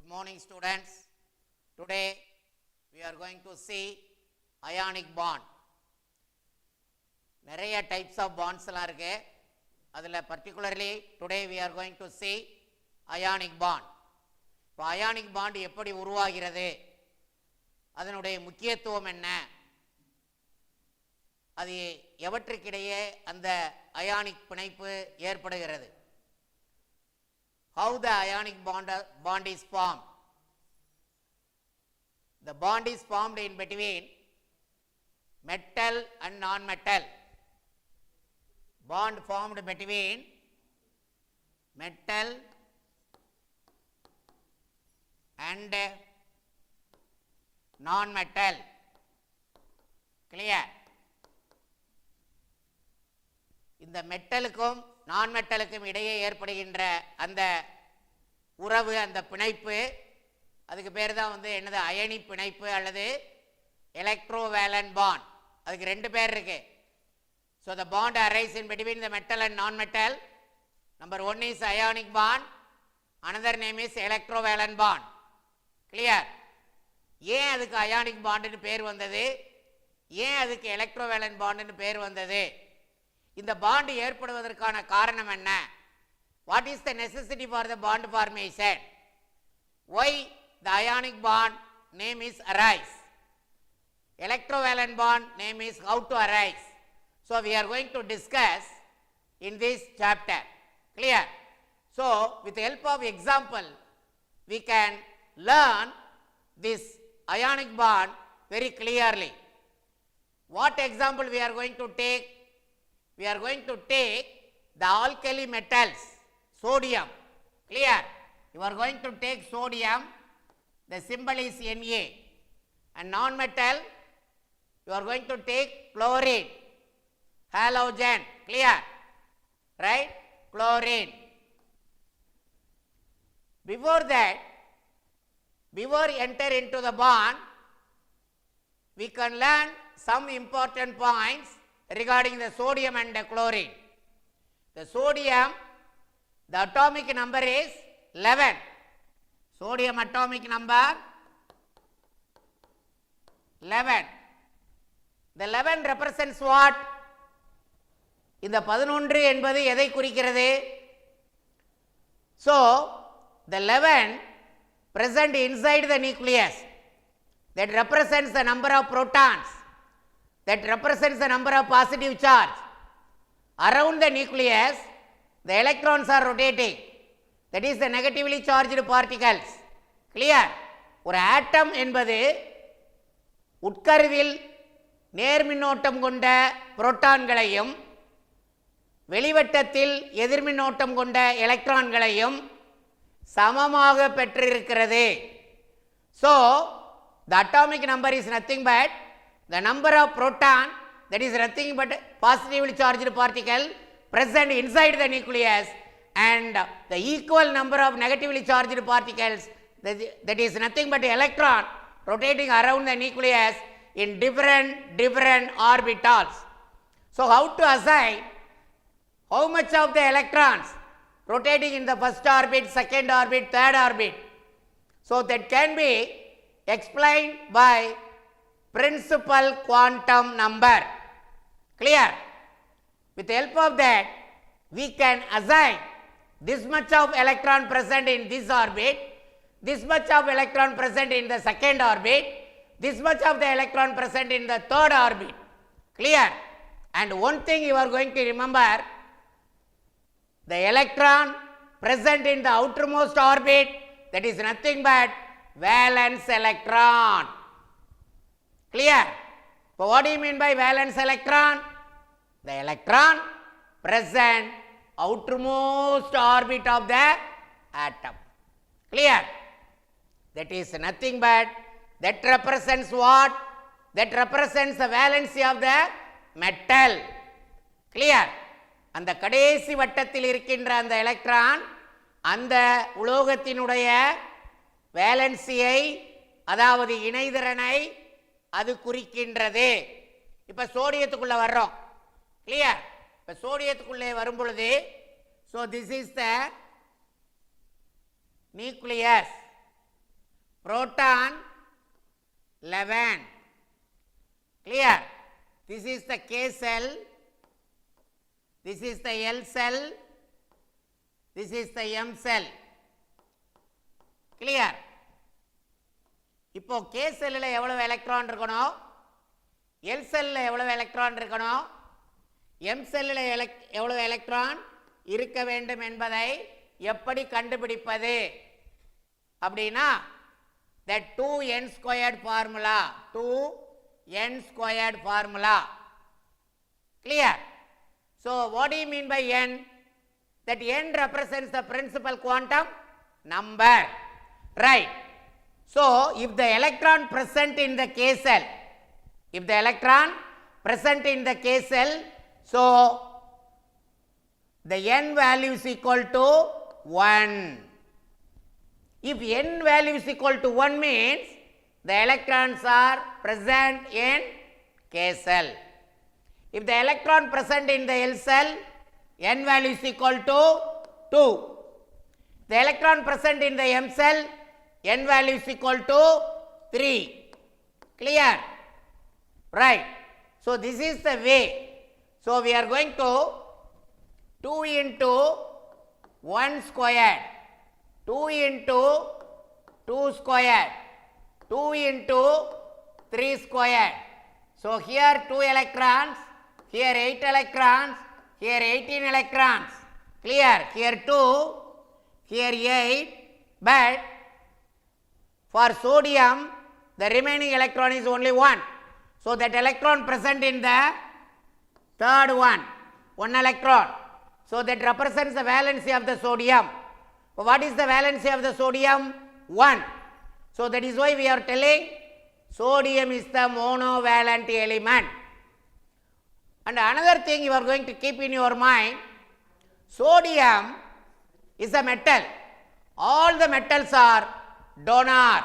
Good morning, students. Today we are going to see ionic bond. நிறைய types of bonds எல்லாம் இருக்கு. அதில் particularly today we are going to see ionic bond. இப்போ ionic bond எப்படி உருவாகிறது, அதனுடைய முக்கியத்துவம் என்ன, அது எவற்றுக்கிடையே அந்த அயானிக் பிணைப்பு ஏற்படுகிறது. How the ionic bond is formed? The bond is formed in between metal and non-metal. Bond formed between metal and non-metal. Clear? இந்த மெட்டலுக்கும் நான் மெட்டலுக்கும் இடையே ஏற்படுகின்ற அந்த உறவு, அந்த பிணைப்பு, அதுக்கு பேர் தான் என்னது, அயனி பிணைப்பு அல்லது எலக்ட்ரோவேலன்ட் பாண்ட். அதுக்கு ரெண்டு பேர் இருக்கு. So the bond arise in between the metal and non metal. Number one is ionic bond, another name is electrovalent bond. Clear? ஏன் அதுக்கு அயானிக் பாண்டுன்னு பேர் வந்தது, ஏன் அதுக்கு எலக்ட்ரோவேலன்ட் பாண்டுன்னு பேர் வந்தது, இந்த பாண்ட் ஏற்படுவதற்கான காரணம் என்ன, what is the necessity for the bond formation, why the ionic bond name is arise, electrovalent bond name is how to arise. So we are going to discuss in this chapter. Clear? So with the help of example we can learn this ionic bond very clearly. What example we are going to take? We are going to take the alkali metals, sodium. Clear? You are going to take sodium, the symbol is Na, and non-metal you are going to take chlorine, halogen. Clear? Right? Chlorine. Before that, before enter into the bond, we can learn some important points regarding the sodium and the chlorine. The sodium, the atomic number is 11. Sodium atomic number 11. The 11 represents what? இந்த 11 என்பது எதை குறிக்கிறது? So the 11 present inside the nucleus, that represents the number of protons, that represents the number of positive charge. Around the nucleus the electrons are rotating, that is the negatively charged particles. Clear? ஒரு ஆட்டம் என்பது உட்கருவில் நேர்மின்னோட்டம் கொண்ட புரோட்டான்களையும் வெளிவட்டத்தில் எதிர்மின்னோட்டம் கொண்ட எலக்ட்ரான்களையும் சமமாக பெற்றிருக்கிறது. So the atomic number is nothing but the number of proton, that is nothing but positively charged particle present inside the nucleus, and the equal number of negatively charged particles, that is nothing but electron rotating around the nucleus in different orbitals. So how to assign how much of the electrons rotating in the first orbit, second orbit, third orbit? So that can be explained by principal quantum number. Clear? With the help of that we can assign this much of electron present in this orbit, this much of electron present in the second orbit, this much of the electron present in the third orbit. Clear? And one thing you are going to remember, the electron present in the outermost orbit, that is nothing but valence electron. Clear? So what do you mean by valence electron? The electron present outermost orbit of the atom. Clear? That is nothing but, that represents what? That represents the valency of the metal. Clear? அந்த கடைசி வட்டத்தில் இருக்கின்ற அந்த electron அந்த உலோகத்தினுடைய வேலன்சியை, அதாவது இணைதிறனை அது குறிக்கின்றது. இப்ப சோடியத்துக்குள்ள வர்றோம். கிளியர்? இப்ப சோடியத்துக்குள்ளே வரும் பொழுது, so this is the nucleus. proton 11. Clear? This is the K cell, this is the L cell, this is the M cell. Clear? இப்போ K செல்லில் எவ்வளவு எலக்ட்ரான் இருக்கணும், L செல்லில் எவ்வளவு எலக்ட்ரான் இருக்கணும், M செல்லில் எவ்வளவு எலக்ட்ரான் இருக்க வேண்டும் என்பதை எப்படி கண்டுபிடிப்பது அப்படின்னா, the 2n squared formula, 2n squared formula. Clear? So what do you mean by n? That n represents the principal quantum number, right? So if the electron present in the K cell, if the electron present in the K cell, so the n value is equal to 1. If n value is equal to 1 means the electrons are present in K cell. If the electron present in the L cell, n value is equal to 2. The electron present in the M cell, n value is equal to 3. Clear? Right. So this is the way. So we are going to 2 into 1 squared, 2 into 2 squared, 2 into 3 squared. So here 2 electrons, here 8 electrons, here 18 electrons. Clear? Here 2, here 8, but for sodium the remaining electron is only 1. So that electron present in the third one, 1 electron. So that represents the valency of the sodium. What is the valency of the sodium? 1. So that is why we are telling sodium is the monovalent element. And another thing you are going to keep in your mind, sodium is a metal. All the metals are donor.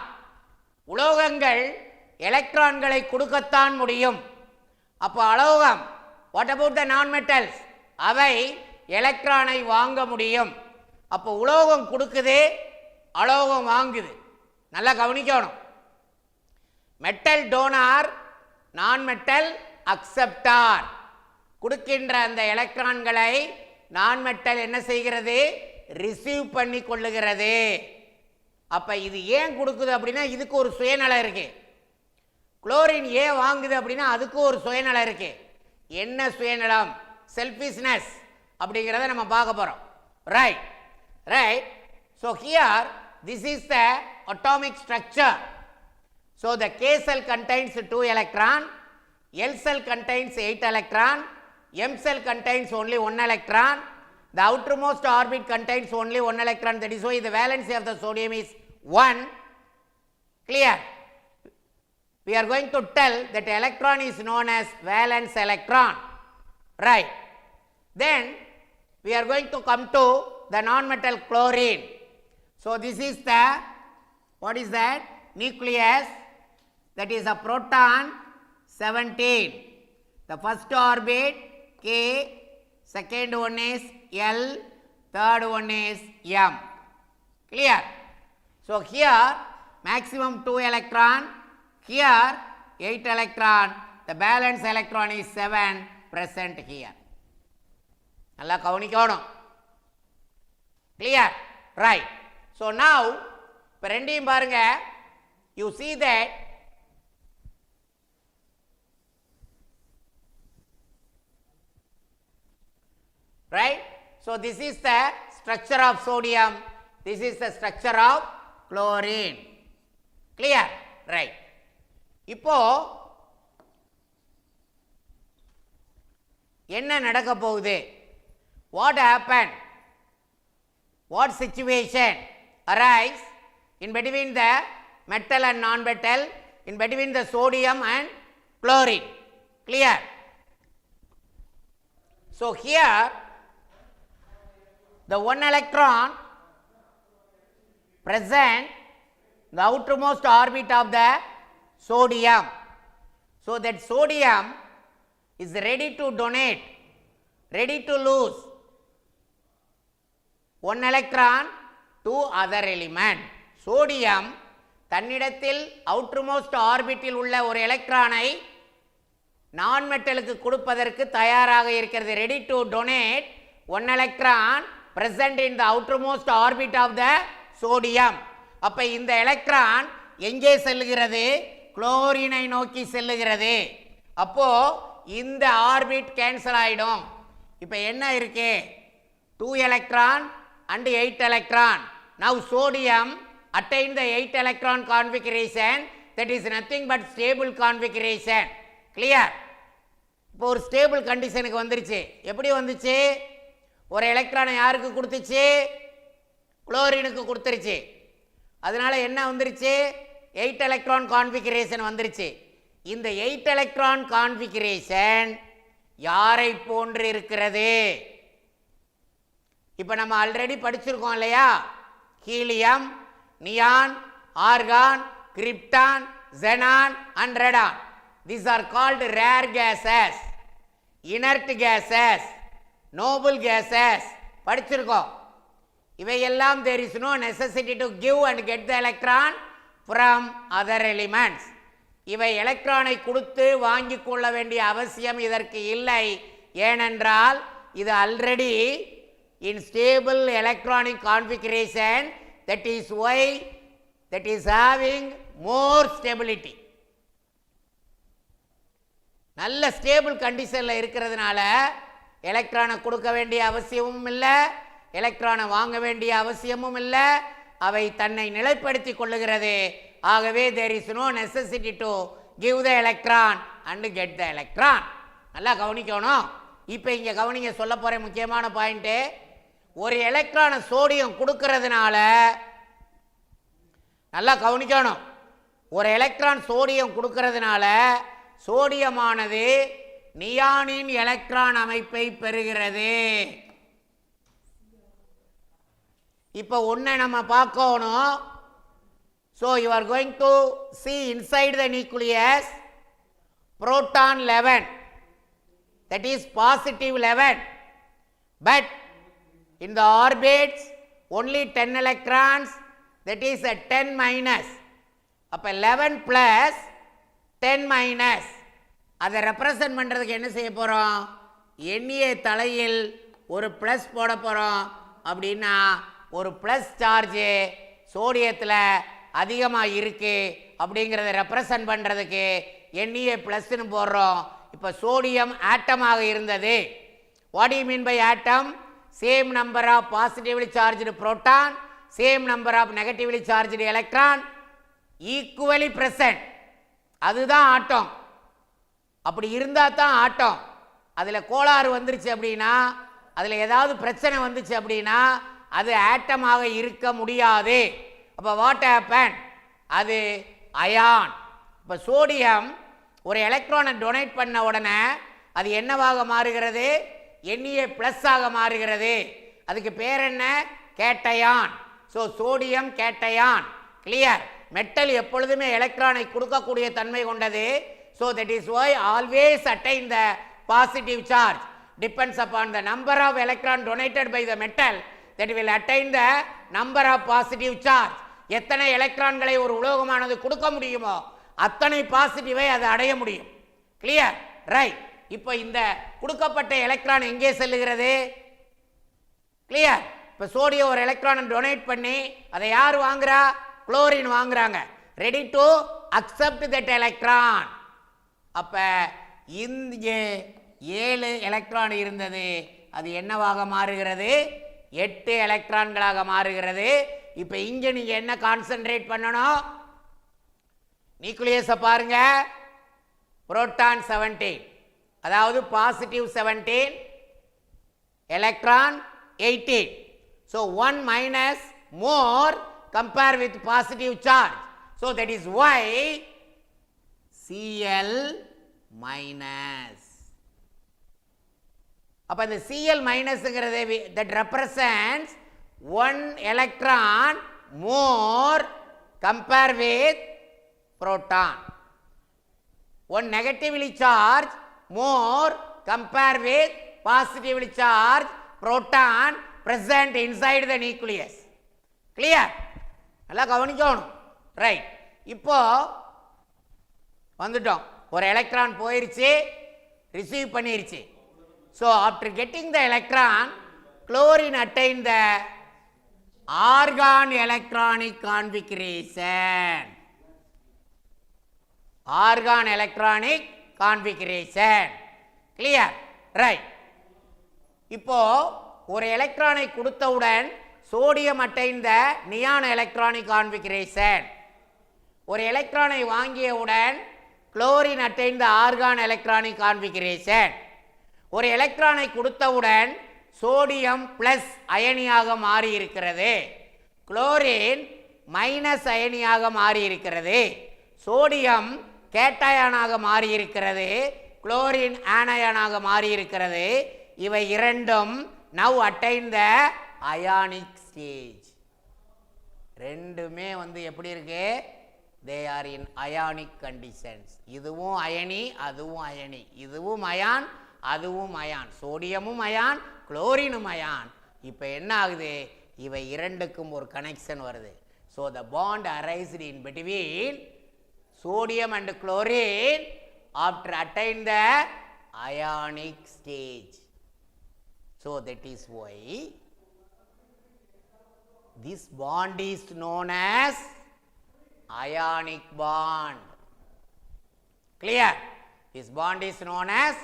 உலோகங்கள் எலக்ட்ரான்களை கொடுக்கத்தான் முடியும். அப்போ அலோகம், what about the நான் metals, அவை எலக்ட்ரானை வாங்க முடியும். அப்போ உலோகம் கொடுக்குது, அலோகம் வாங்குது. நல்லா கவனிக்கணும். மெட்டல் டோனார், நான் மெட்டல் அக்செப்டார். கொடுக்கின்ற அந்த எலக்ட்ரான்களை நான் மெட்டல் என்ன செய்கிறது, ரிசீவ் பண்ணி கொள்ளுகிறது. அப்போ இது ஏன் கொடுக்குது அப்படின்னா இதுக்கு ஒரு சுயநலம் இருக்கு. குளோரின் ஏன் வாங்குது அப்படின்னா அதுக்கு ஒரு சுயநலம் இருக்கு. என்ன சுயநலம்? செல்ஃபிஷ்னஸ் அப்படிங்கிறத நம்ம பார்க்க போகிறோம். Right right. So here this is the atomic structure. So the K cell contains 2 electron, L cell contains 8 electron, M cell contains only 1 electron. The outermost orbit contains only 1 electron. That is why the valency of the sodium is 1. Clear? We are going to tell that electron is known as valence electron. Right. Then we are going to come to the non-metal chlorine. So this is the, what is that? Nucleus. That is a proton 17. The first orbit K, second one is L, third one is M. Clear? So here maximum 2 electron, here 8 electron, the balance electron is 7 present here. நல்லா கவனிக்கணும். Clear? Right. So now இப்போ ரெண்டையும் பாருங்க. You see that right? So this is the structure of sodium, this is the structure of chlorine. Clear? Right. இப்போ என்ன நடக்க போகுது? What happened? What situation arise in between the metal and non-metal, in between the sodium and chlorine? Clear? So here the 1 electron present the outermost orbit of the sodium. So that sodium is ready to donate, ready to lose 1 electron to other element. Sodium தன்னிடத்தில் outermost ஆர்பிட்டில் உள்ள ஒரு எலக்ட்ரானை நான் மெட்டலுக்கு கொடுப்பதற்கு தயாராக இருக்கிறது. Ready to donate one electron present in the outermost orbit of the sodium. அப்ப இந்த எலக்ட்ரான் எங்கே செல்லுகிறது? குளோரினை நோக்கி செல்லுகிறது. அப்போ இந்த ஆர்பிட் கேன்சல் ஆயிடும். இப்போ என்ன இருக்கு? 2 electron and 8 electron. Now sodium attain the 8 electron configuration, that is nothing but stable configuration. Clear? இப்போ ஒரு ஸ்டேபிள் கண்டிஷனுக்கு வந்துருச்சு. எப்படி வந்துச்சு? ஒரு எலக்ட்ரானை யாருக்கு கொடுத்துச்சு? குளோரினுக்கு கொடுத்துருச்சு. அதனால என்ன வந்துருச்சு? 8 electron configuration வந்துருச்சு. இந்த 8 electron configuration யாரை போன்று இருக்கிறது? இப்போ நம்ம ஆல்ரெடி படிச்சிருக்கோம் இல்லையா? Helium, neon, argon, krypton, xenon and radon. These are called rare gases, inert gases, noble gases. படிச்சிருக்கோம். இவையெல்லாம் there is no necessity to give and get the electron from other elements. இவை எலக்ட்ரானை கொடுத்து வாங்கி கொள்ள வேண்டிய அவசியம் இதற்கு இல்லை. ஏனென்றால் இது already in stable electronic configuration, that is why that is having more stability. நல்ல ஸ்டேபிள் கண்டிஷனில் இருக்கிறதுனால எலக்ட்ரானை கொடுக்க வேண்டிய அவசியமும் இல்லை, எலக்ட்ரானை வாங்க வேண்டிய அவசியமும் இல்லை. அவை தன்னை நிலைப்படுத்தி கொள்ளுகிறது. ஆகவே there is no necessity to give the electron and get the electron. நல்லா கவனிக்கணும். இப்போ இங்கே கவனிங்க, சொல்ல போகிற முக்கியமான பாயிண்ட்டு, ஒரு எலக்ட்ரானை சோடியம் கொடுக்கறதுனால, நல்லா கவனிக்கணும், ஒரு எலக்ட்ரான் சோடியம் கொடுக்கறதுனால சோடியமானது நியானின் எலக்ட்ரான் அமைப்பை பெறுகிறது. இப்போ ஒன்றை நம்ம பார்க்கணும். So you are going to see inside the nucleus proton 11, that is positive 11, but in the orbits only 10 electrons, that is a 10 minus. அப்போ 11 plus 10 minus. அதை ரெப்ரசன்ட் பண்ணுறதுக்கு என்ன செய்ய போகிறோம்? எண்ணிய தலையில் ஒரு ப்ளஸ் போட போகிறோம். அப்படின்னா ஒரு ப்ளஸ் சார்ஜு சோடியத்தில் அதிகமாக இருக்குது அப்படிங்கிறத ரெப்ரசன்ட் பண்ணுறதுக்கு எண்ணிய ப்ளஸ்ன்னு போடுறோம். இப்போ சோடியம் ஆட்டமாக இருந்தது. What you mean by atom? Same number of positively charged proton, same number of negatively charged electron, equally present. அதுதான் ஆட்டம். அப்படி இருந்தால் தான் ஆட்டம். அதில் கோளாறு வந்துருச்சு அப்படின்னா, அதில் ஏதாவது பிரச்சனை வந்துச்சு அப்படின்னா அது ஆட்டமாக இருக்க முடியாது. அப்போ வாட் ஹேப்பன்? அது அயான். இப்போ சோடியம் ஒரு எலக்ட்ரானை டொனேட் பண்ண உடனே அது என்னவாக மாறுகிறது? எண்ணிய ப்ளஸ் ஆக மாறுகிறது. அதுக்கு பேர் என்ன? Cation. So sodium cation. Clear? Metal எப்பொழுதுமே எலக்ட்ரானை கொடுக்கக்கூடிய தன்மை கொண்டது. So that is why always attain the positive charge. Depends upon the number of electron donated by the metal, that will attain the number of positive charge. எத்தனை எலக்ட்ரான்களை ஒரு உலோகமானது கொடுக்க முடியுமோ அத்தனை பாசிட்டிவை அது அடைய முடியும். கிளியர்? ரைட். இப்போ இந்த கொடுக்கப்பட்ட எலக்ட்ரான் எங்கே செல்லுகிறது? கிளியர்? இப்போ சோடியம் ஒரு எலக்ட்ரானை டொனேட் பண்ணி அதை யார் வாங்குறா? குளோரின் வாங்குறாங்க. Ready to accept that electron. அப்போ இங்கே 7 எலக்ட்ரான் இருந்தது, அது என்னவாக மாறுகிறது? 8 எலக்ட்ரான்களாக மாறுகிறது. இப்போ இங்கே நீங்கள் என்ன கான்சென்ட்ரேட் பண்ணணும்? நியூக்ளியஸை பாருங்க. புரோட்டான் 17, அதாவது positive 17, electron 18. So 1 minus more compare with positive charge. So that is why Cl minus. அப்போ இந்த Cl மைனஸ்ங்கிறது that represents 1 electron more compare with proton, 1 negatively charged more compare with positively charged proton present inside the nucleus. Clear? நல்லா கவனிக்கணும். Right. இப்போ வந்துட்டோம், ஒரு electron போயிருச்சு, receive பண்ணிருச்சு. So after getting the electron, chlorine attain the argon electronic configuration. Argon electronic configuration. Clear? Right. இப்போ ஒரு எலக்ட்ரானை கொடுத்தவுடன் sodium attain the neon electronic configuration. ஒரு எலக்ட்ரானை வாங்கியவுடன் chlorine attain the argon electronic configuration. ஒரு எலக்ட்ரானை கொடுத்தவுடன் சோடியம் பிளஸ் அயனியாக மாறி இருக்கிறது, குளோரின் மைனஸ் அயனியாக மாறி இருக்கிறது, சோடியம் கேட்டயானாக மாறி இருக்கிறது, குளோரின் ஆனயானாக மாறி இருக்கிறது. இவை இரண்டும் now attain the ionic stage. ரெண்டுமே எப்படி இருக்கு? They are in ionic conditions. இதுவும் அயனி, அதுவும் அயனி, இதுவும் அயான், அதுவும் அயான், சோடியமும் அயான், குளோரினும் அயான். இப்போ என்ன ஆகுது? இவை இரண்டுக்கும் ஒரு கனெக்ஷன் வருது. So the bond arised in between sodium and chlorine after attain the ionic stage. So that is why this bond is known as ionic bond. Clear? This bond is known as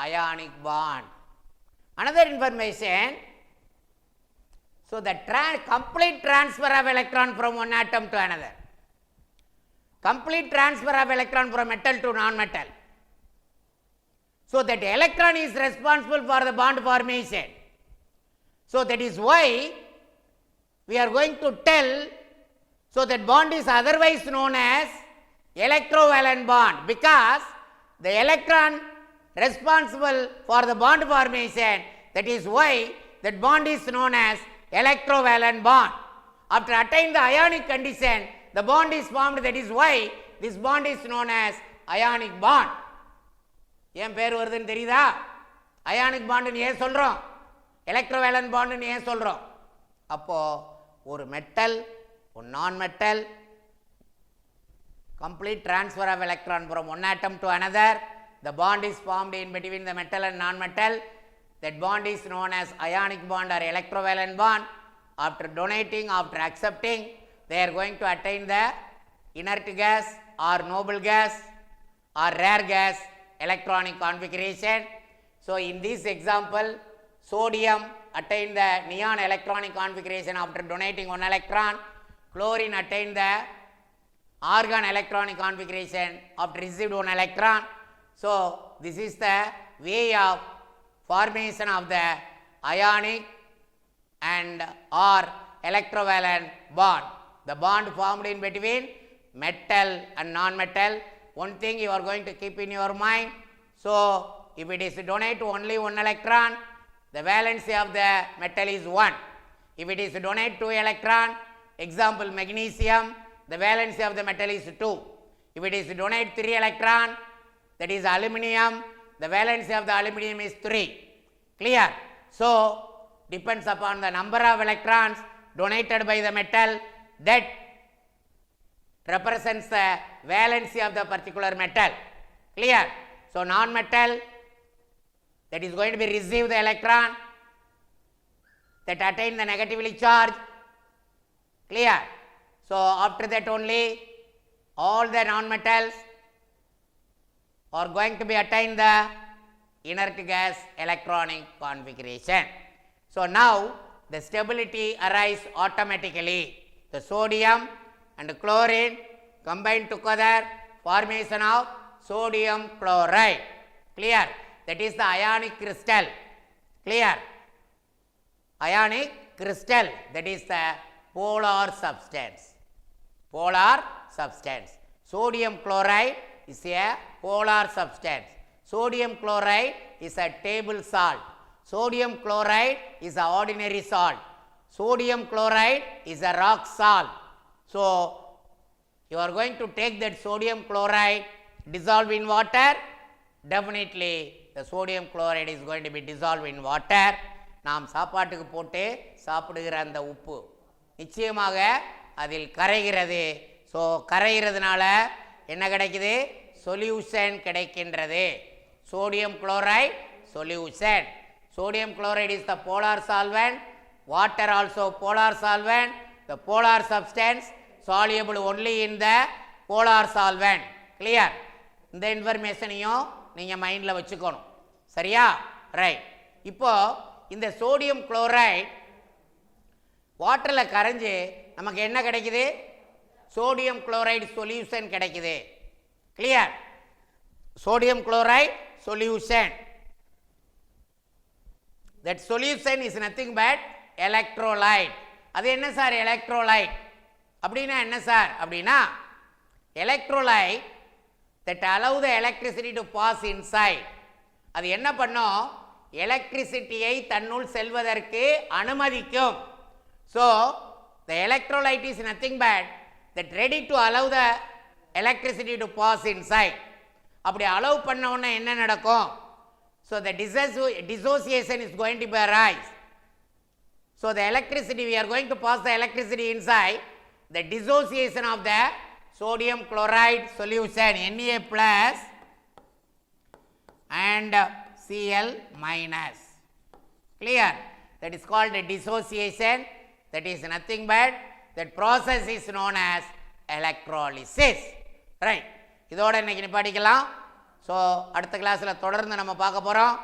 ionic bond. Another information, so the complete transfer of electron from one atom to another, complete transfer of electron from metal to non-metal. So that electron is responsible for the bond formation. So that is why we are going to tell, so that bond is otherwise known as electrovalent bond, because the electron responsible for the bond formation, that is why that bond is known as electrovalent bond. After attain the ionic condition, the bond is formed, that is why this bond is known as ionic bond. ஏன் பேர் வருதுன்னு தெரியுதா? Ionic பாண்டுன்னு ஏன் சொல்கிறோம், எலக்ட்ரோவேலன்ட் பாண்டுன்னு ஏன் சொல்கிறோம்? அப்போது ஒரு மெட்டல், ஒரு நான் metal, complete transfer of electron from one atom to another, the bond is formed in between the metal and non-metal. That bond is known as ionic bond or electrovalent bond. After donating, after accepting, they are going to attain the inert gas or noble gas or rare gas electronic configuration. So in this example, sodium attain the neon electronic configuration after donating one electron, chlorine attain the argon electronic configuration after received one electron. So this is the way of formation of the ionic and or electrovalent bond. The bond formed in between metal and non-metal. One thing you are going to keep in your mind, so if it is donate only one electron, the valency of the metal is 1. If it is donate 2 electron, example magnesium, the valency of the metal is 2. If it is donate 3 electron, that is aluminum, the valency of the aluminum is 3. Clear? So depends upon the number of electrons donated by the metal, that represents the valency of the particular metal. Clear? So non-metal, that is going to be receive the electron that attain the negatively charged. Clear? So after that only all the non-metals are going to be attain the inert gas electronic configuration. So now the stability arises automatically. The sodium and chlorine combine together, formation of sodium chloride. Clear? That is the ionic crystal. Clear? Ionic crystal, that is the polar substance. Polar substance. Sodium chloride is a polar substance. Sodium chloride is a table salt. Sodium chloride is an ordinary salt. Sodium chloride is a rock salt. So you are going to take that sodium chloride, dissolve in water, definitely the sodium chloride is going to be dissolved in water. நாம் சாப்பாட்டுக்கு போட்டு சாப்பிடுகிற அந்த உப்பு நிச்சயமாக அதில் கரைகிறது. So so கரையிறதுனால என்ன கிடைக்குது? சொல்யூஷன் கிடைக்கின்றது. Sodium chloride solution. Sodium chloride is the polar solvent. Water also polar solvent. The polar substance soluble only in the polar solvent. Clear? இந்த இன்ஃபர்மேஷனையும் நீங்கள் மைண்டில் வச்சுக்கணும். சரியா? ரைட். இப்போ இந்த சோடியம் குளோரைட் வாட்டரில் கரைஞ்சி நமக்கு என்ன கிடைக்குது? சோடியம் குளோரைடு சொல்யூஷன் கிடைக்குது. Clear? Sodium chloride solution. That solution is nothing but electrolyte. அது என்ன சார் electrolyte? அப்படின்னா என்ன சார்? அப்படின்னா electrolyte that allow the electricity to pass inside. அது என்ன பண்ணும்? எலக்ட்ரிசிட்டியை தன்னுள் செல்வதற்கு அனுமதிக்கும். So the electrolyte is nothing but that ready to allow the electricity to pass inside. அப்படி allow பண்ண உடனே என்ன நடக்கும்? So the dissociation is going to be arise. So the electricity, we are going to pass the electricity inside. The dissociation of the sodium chloride solution, Na plus and Cl minus. Clear? That is called a dissociation. That is nothing but that process is known as electrolysis. Right? இதோட இன்னைக்கு படிக்கலாம். So அடுத்த கிளாஸில் தொடர்ந்து நம்ம பார்க்க போகிறோம்.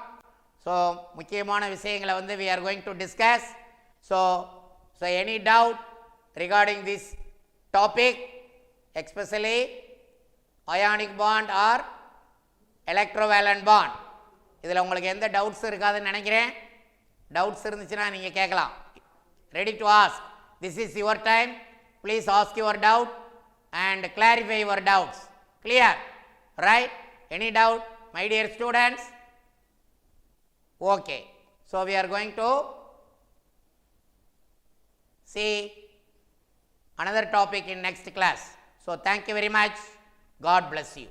So முக்கியமான விஷயங்களை வந்து we are going to discuss. So any doubt regarding this topic, especially ionic bond or electrovalent bond, இதில் உங்களுக்கு எந்த டவுட்ஸ் இருக்காதுன்னு நினைக்கிறேன். டவுட்ஸ் இருந்துச்சுன்னா நீங்கள் கேட்கலாம். Ready to ask. This is your time. Please ask your doubt and clarify your doubts. Clear? Right? Any doubt, my dear students? Okay. So we are going to see another topic in next class. So thank you very much. God bless you.